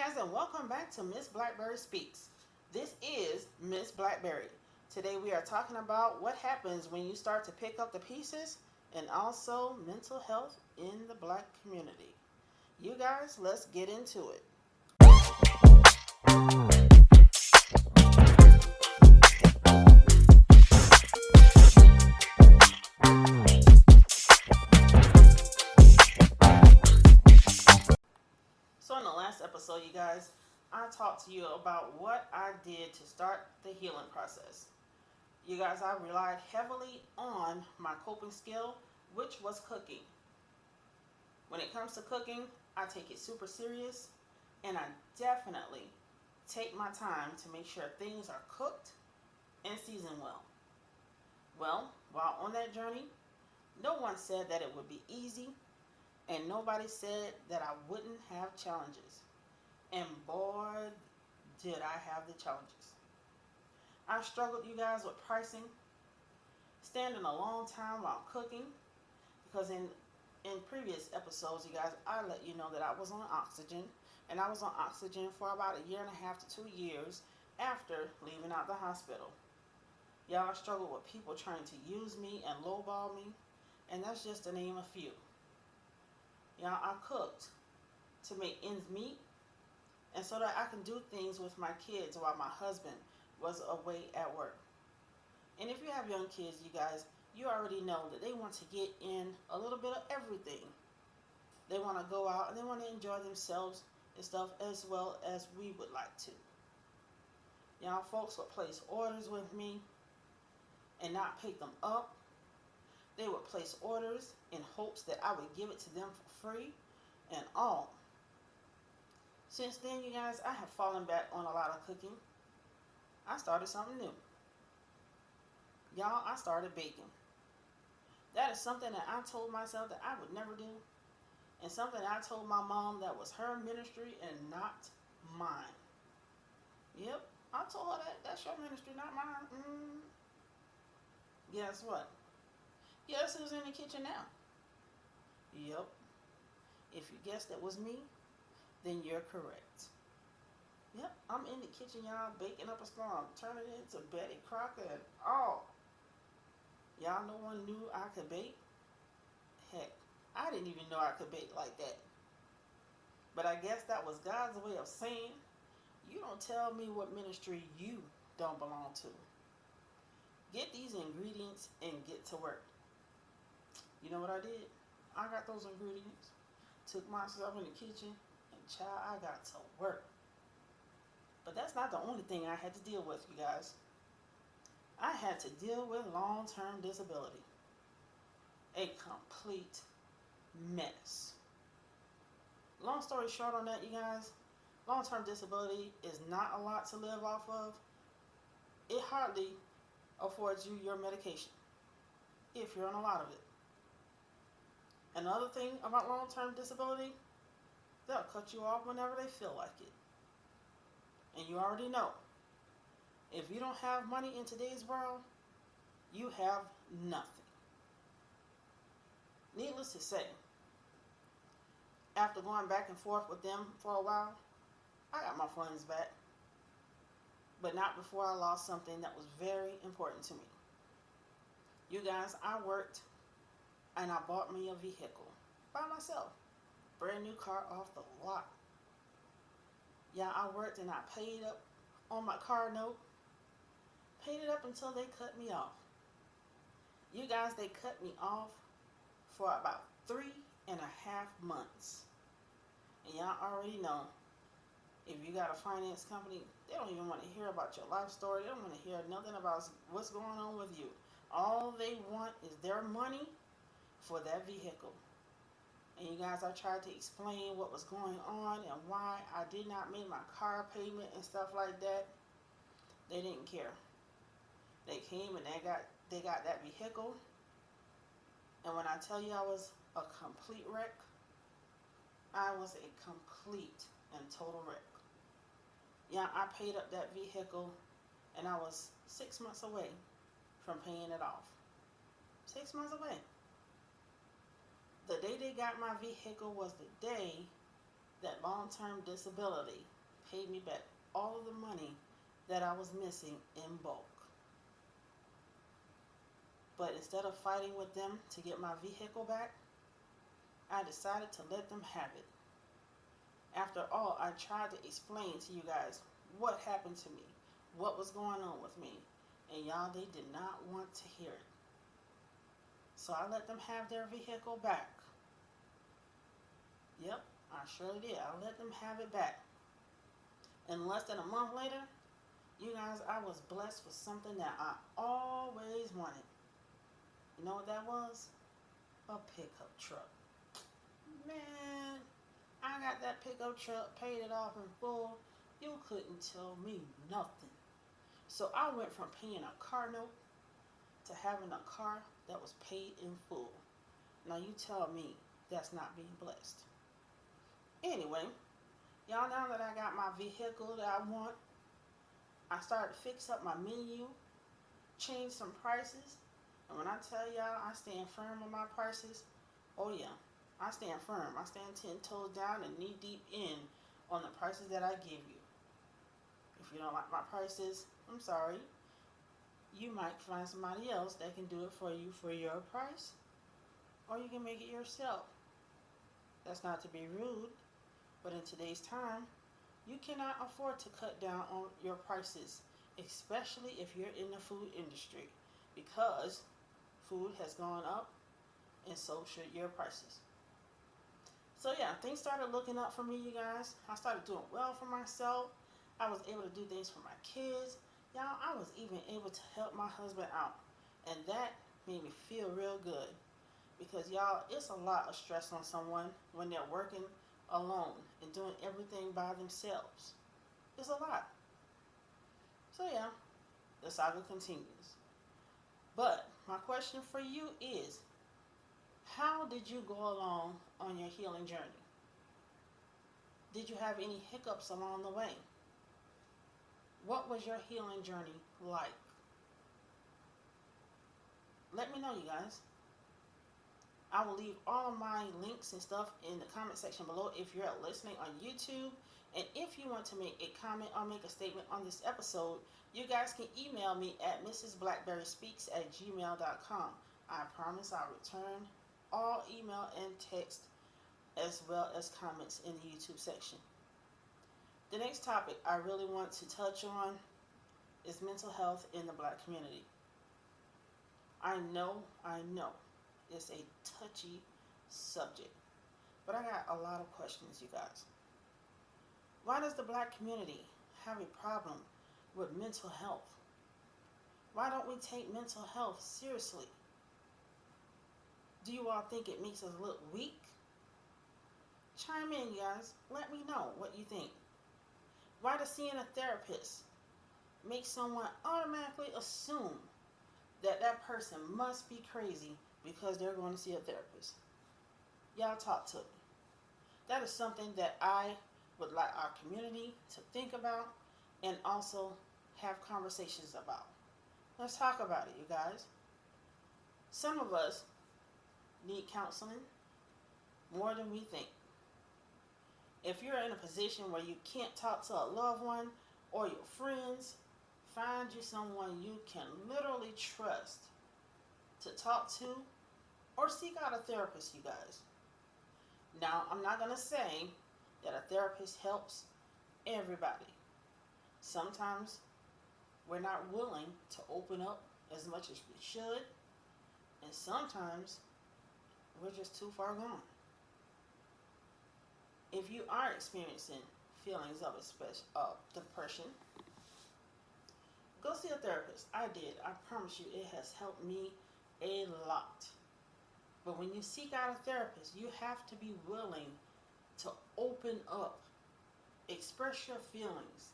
guys, and welcome back to Miss Blackberry Speaks. This is Miss Blackberry. Today we are talking about what happens when you start to pick up the pieces and also mental health in the black community. You guys, let's get into it. So in the last episode, you guys, I talked to you about what I did to start the healing process. You guys, I relied heavily on my coping skill, which was cooking. When it comes to cooking, I take it super serious, and I definitely take my time to make sure things are cooked and seasoned well. Well, while on that journey, no one said that it would be easy, and nobody said that I wouldn't have challenges. And boy, did I have the challenges. I struggled, you guys, with pricing, standing a long time while cooking, because in previous episodes, you guys, I let you know that I was on oxygen, and I was on oxygen for about a year and a half to 2 years after leaving out the hospital. Y'all, I struggled with people trying to use me and lowball me, and that's just to name a few. Y'all, I cooked to make ends meet, and so that I can do things with my kids while my husband was away at work. And if you have young kids, you guys, you already know that they want to get in a little bit of everything. They want to go out and they want to enjoy themselves and stuff as well as we would like to. Y'all, folks would place orders with me and not pick them up. They would place orders in hopes that I would give it to them for free and all. Since then, you guys, I have fallen back on a lot of cooking. I started something new. Y'all, I started baking. That is something that I told myself that I would never do, and something I told my mom that was her ministry and not mine. Yep, I told her that that's your ministry, not mine. Guess what? Guess who's in the kitchen now? Yep. If you guessed it was me, then you're correct. Yep, I'm in the kitchen, y'all, baking up a storm, turning it into Betty Crocker and all. Y'all, no one knew I could bake. Heck, I didn't even know I could bake like that. But I guess that was God's way of saying, you don't tell me what ministry you don't belong to. Get these ingredients and get to work. You know what I did? I got those ingredients, took myself in the kitchen, and child, I got to work. But that's not the only thing I had to deal with, you guys. I had to deal with long-term disability. A complete mess. Long story short on that, you guys, long-term disability is not a lot to live off of. It hardly affords you your medication, if you're on a lot of it. Another thing about long-term disability, they'll cut you off whenever they feel like it. And you already know, if you don't have money in today's world, you have nothing. Needless to say, after going back and forth with them for a while, I got my funds back. But not before I lost something that was very important to me. You guys, I worked and I bought me a vehicle by myself. Brand new car off the lot. Yeah, I worked and I paid up on my car note. Paid it up until they cut me off. You guys, they cut me off for about 3.5 months. And y'all already know, if you got a finance company, they don't even want to hear about your life story. They don't want to hear nothing about what's going on with you. All they want is their money for that vehicle. And you guys, I tried to explain what was going on and why I did not make my car payment and stuff like that. They didn't care. They came and they got that vehicle. And when I tell you I was a complete wreck, I was a complete and total wreck. Yeah, I paid up that vehicle and I was 6 months away from paying it off. 6 months away. The day they got my vehicle was the day that long-term disability paid me back all of the money that I was missing in bulk. But instead of fighting with them to get my vehicle back, I decided to let them have it. After all, I tried to explain to you guys what happened to me, what was going on with me, and y'all, they did not want to hear it. So I let them have their vehicle back. Yep, I surely did. I let them have it back. And less than a month later, you guys, I was blessed with something that I always wanted. You know what that was? A pickup truck. Man, I got that pickup truck, paid it off in full. You couldn't tell me nothing. So I went from paying a car note to having a car that was paid in full. Now you tell me that's not being blessed. Anyway, y'all, now that I got my vehicle that I want, I started to fix up my menu, change some prices. And when I tell y'all I stand firm on my prices, oh yeah, I stand firm. I stand 10 toes down and knee deep in on the prices that I give you. If you don't like my prices, I'm sorry. You might find somebody else that can do it for you for your price, or you can make it yourself. That's not to be rude, but in today's time, you cannot afford to cut down on your prices, especially if you're in the food industry, because food has gone up and so should your prices. So yeah, things started looking up for me, you guys. I started doing well for myself. I was able to do things for my kids. Y'all, I was even able to help my husband out. And that made me feel real good. Because y'all, it's a lot of stress on someone when they're working alone and doing everything by themselves. It's a lot. So yeah, the saga continues. But my question for you is, how did you go along on your healing journey? Did you have any hiccups along the way? What was your healing journey like? Let me know, you guys. I will leave all my links and stuff in the comment section below if you're listening on YouTube. And if you want to make a comment or make a statement on this episode, you guys can email me at mrsblackberryspeaks@gmail.com. I promise I'll return all email and text as well as comments in the YouTube section. The next topic I really want to touch on is mental health in the Black community. I know it's a touchy subject, but I got a lot of questions, you guys. Why does the Black community have a problem with mental health? Why don't we take mental health seriously? Do you all think it makes us look weak? Chime in, you guys. Let me know what you think. Why does seeing a therapist make someone automatically assume that that person must be crazy because they're going to see a therapist? Y'all talk to me. That is something that I would like our community to think about and also have conversations about. Let's talk about it, you guys. Some of us need counseling more than we think. If you're in a position where you can't talk to a loved one or your friends, find you someone you can literally trust to talk to, or seek out a therapist, you guys. Now, I'm not going to say that a therapist helps everybody. Sometimes we're not willing to open up as much as we should, and sometimes we're just too far gone. If you are experiencing feelings of depression, go see a therapist. I did. I promise you, it has helped me a lot. But when you seek out a therapist, you have to be willing to open up, express your feelings,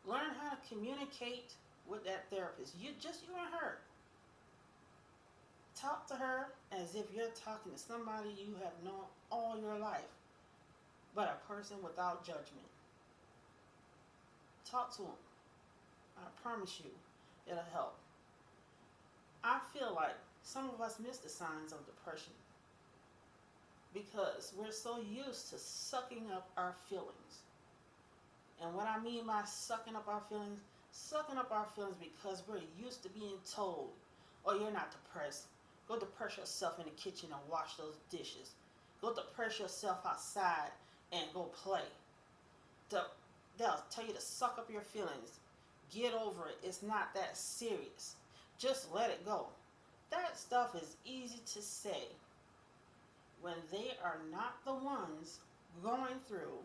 learn how to communicate with that therapist. You and her. Talk to her as if you're talking to somebody you have known all your life, but a person without judgment. Talk to them. I promise you, it'll help. I feel like some of us miss the signs of depression because we're so used to sucking up our feelings And what I mean by sucking up our feelings because we're used to being told, oh, you're not depressed. Go depress yourself in the kitchen and wash those dishes. Go depress yourself outside and go play. They'll tell you to suck up your feelings. Get over it. It's not that serious. Just let it go. That stuff is easy to say when they are not the ones going through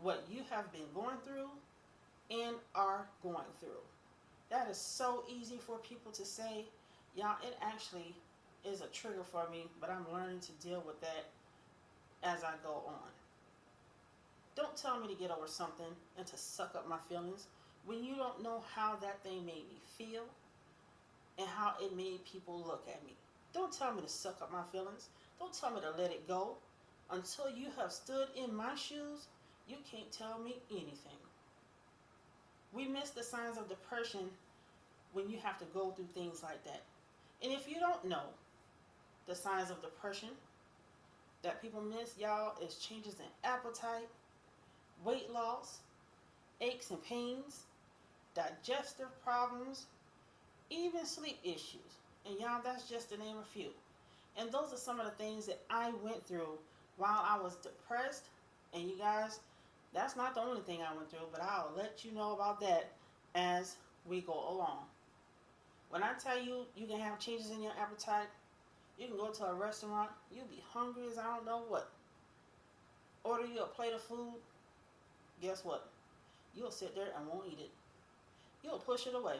what you have been going through and are going through. That is so easy for people to say. Y'all, it actually is a trigger for me, but I'm learning to deal with that as I go on. Don't tell me to get over something and to suck up my feelings when you don't know how that thing made me feel and how it made people look at me. Don't tell me to suck up my feelings. Don't tell me to let it go. Until you have stood in my shoes, you can't tell me anything. We miss the signs of depression when you have to go through things like that. And if you don't know the signs of depression that people miss, y'all, is changes in appetite, weight loss, aches and pains, digestive problems, even sleep issues. And y'all, that's just to name a few. And those are some of the things that I went through while I was depressed. And you guys, that's not the only thing I went through, but I'll let you know about that as we go along. When I tell you you can have changes in your appetite, you can go to a restaurant, you'll be hungry as I don't know what. Order you a plate of food, guess what? You'll sit there and won't eat it. You'll push it away.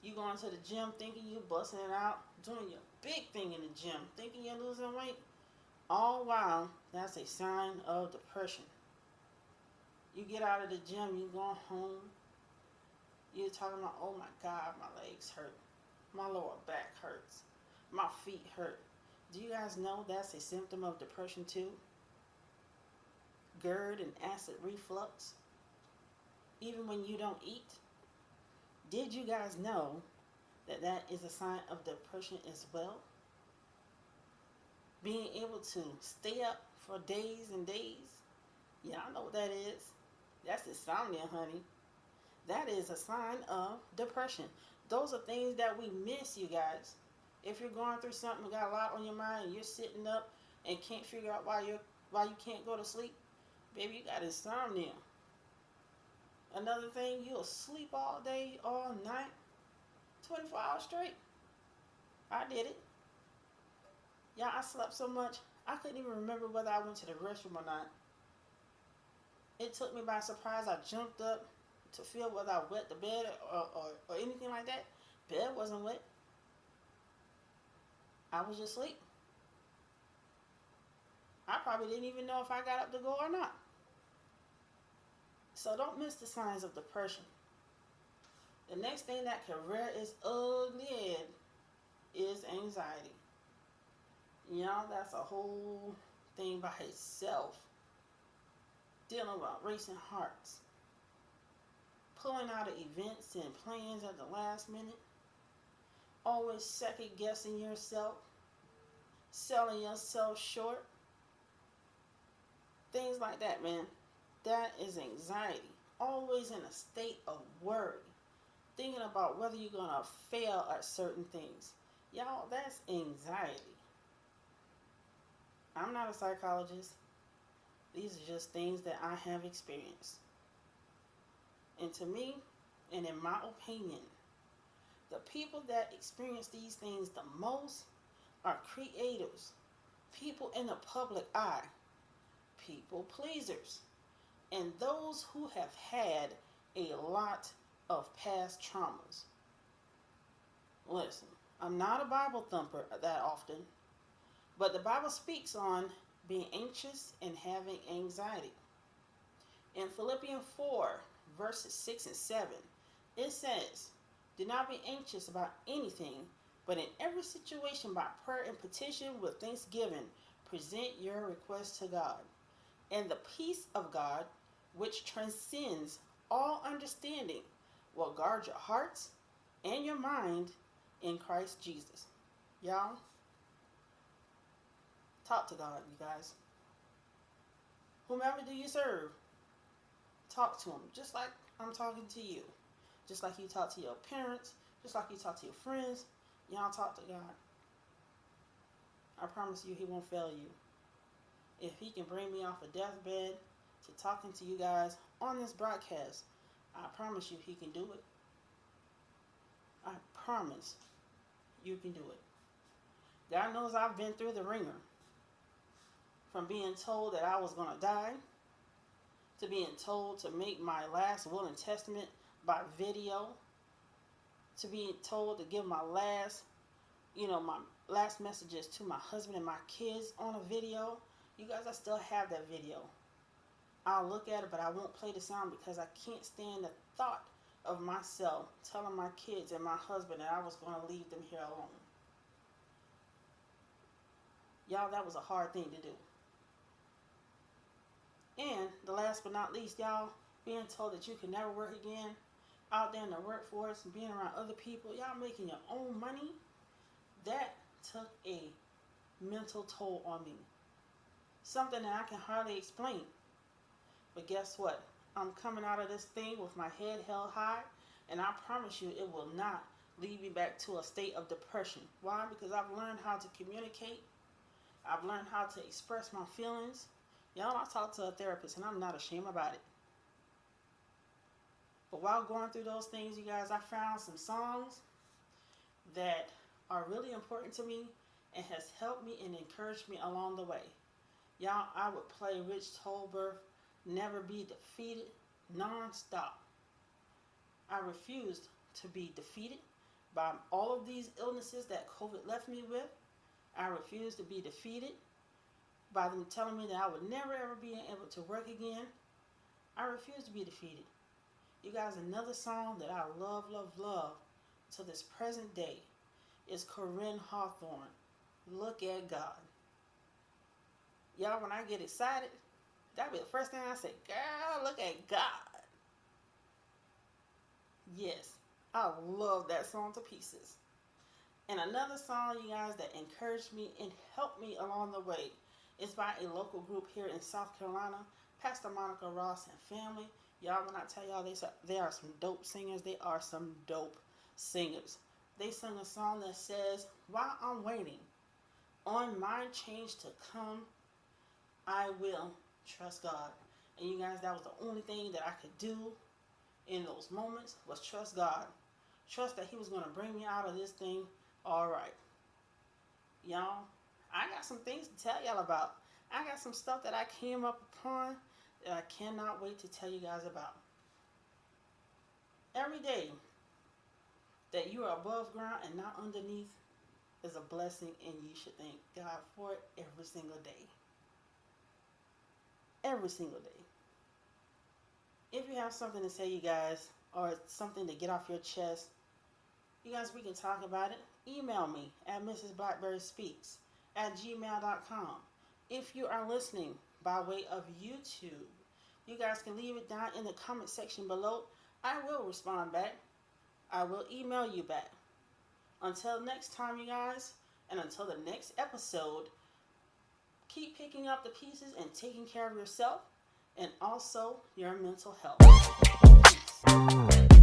You going to the gym thinking you're busting it out, doing your big thing in the gym, thinking you're losing weight. All while, that's a sign of depression. You get out of the gym, you go home, you're talking about, oh my God, my legs hurt. My lower back hurts. My feet hurt. Do you guys know that's a symptom of depression too? GERD and acid reflux. Even when you don't eat. Did you guys know that that is a sign of depression as well? Being able to stay up for days and days. Y'all know what that is. That's insomnia, honey. That is a sign of depression. Those are things that we miss, you guys. If you're going through something, you got a lot on your mind, and you're sitting up and can't figure out why you can't go to sleep, baby, you got insomnia. Another thing, you'll sleep all day, all night, 24 hours straight. I did it. Yeah, I slept so much, I couldn't even remember whether I went to the restroom or not. It took me by surprise. I jumped up to feel whether I wet the bed or anything like that. Bed wasn't wet. I was just asleep. I probably didn't even know if I got up to go or not. So don't miss the signs of depression. The next thing that can rear its ugly head is anxiety. Y'all, that's a whole thing by itself. Dealing with racing hearts. Pulling out of events and plans at the last minute. Always second guessing yourself. Selling yourself short. Things like that, man. That is anxiety. Always in a state of worry. Thinking about whether you're going to fail at certain things. Y'all, that's anxiety. I'm not a psychologist. These are just things that I have experienced. And to me, and in my opinion, the people that experience these things the most are creatives, people in the public eye, people pleasers, and those who have had a lot of past traumas. Listen, I'm not a Bible thumper that often, but the Bible speaks on being anxious and having anxiety. In Philippians 4, verses 6 and 7, it says, do not be anxious about anything, but in every situation by prayer and petition with thanksgiving, present your requests to God. And the peace of God, which transcends all understanding, will guard your hearts and your mind in Christ Jesus. Y'all, talk to God, you guys. Whomever do you serve, Talk to him just like I'm talking to you. Just like you talk to your parents, just like you talk to your friends. Y'all talk to God. I promise you he won't fail you. If he can bring me off a deathbed to talking to you guys on this broadcast, I promise you he can do it. I promise you can do it. God knows I've been through the ringer. From being told that I was going to die, to being told to make my last will and testament by video, to being told to give my last messages to my husband and my kids on a video. You guys, I still have that video. I'll look at it, but I won't play the sound because I can't stand the thought of myself telling my kids and my husband that I was going to leave them here alone. Y'all, that was a hard thing to do. And the last but not least, y'all, being told that you can never work again, out there in the workforce and being around other people, y'all making your own money, that took a mental toll on me. Something that I can hardly explain. But guess what? I'm coming out of this thing with my head held high, and I promise you it will not lead me back to a state of depression. Why? Because I've learned how to communicate. I've learned how to express my feelings. Y'all, I talk to a therapist, and I'm not ashamed about it. But while going through those things, you guys, I found some songs that are really important to me and has helped me and encouraged me along the way. Y'all, I would play Rich Tolbert, Never Be Defeated, non-stop. I refused to be defeated by all of these illnesses that COVID left me with. I refused to be defeated by them telling me that I would never ever be able to work again. I refuse to be defeated. You guys, another song that I love to this present day is Corinne Hawthorne, Look at God. Y'all, when I get excited, that'd be the first thing I say, girl, look at God. Yes, I love that song to pieces. And another song, you guys, that encouraged me and helped me along the way is by a local group here in South Carolina, Pastor Monica Ross and family. Y'all, when I tell y'all they are some dope singers, they are some dope singers. They sing a song that says, while I'm waiting on my change to come, I will trust God. And you guys, that was the only thing that I could do in those moments was trust God. Trust that he was going to bring me out of this thing all right. Y'all, I got some things to tell y'all about. I got some stuff that I came up upon that I cannot wait to tell you guys about. Every day that you are above ground and not underneath is a blessing, and you should thank God for it every single day. Every single day. If you have something to say, you guys, or something to get off your chest, you guys, we can talk about it. Email me at mrsblackberryspeaks@gmail.com. If you are listening by way of YouTube, you guys can leave it down in the comment section below. I will respond back. I will email you back. Until next time, you guys, and until the next episode, keep picking up the pieces and taking care of yourself and also your mental health. Peace.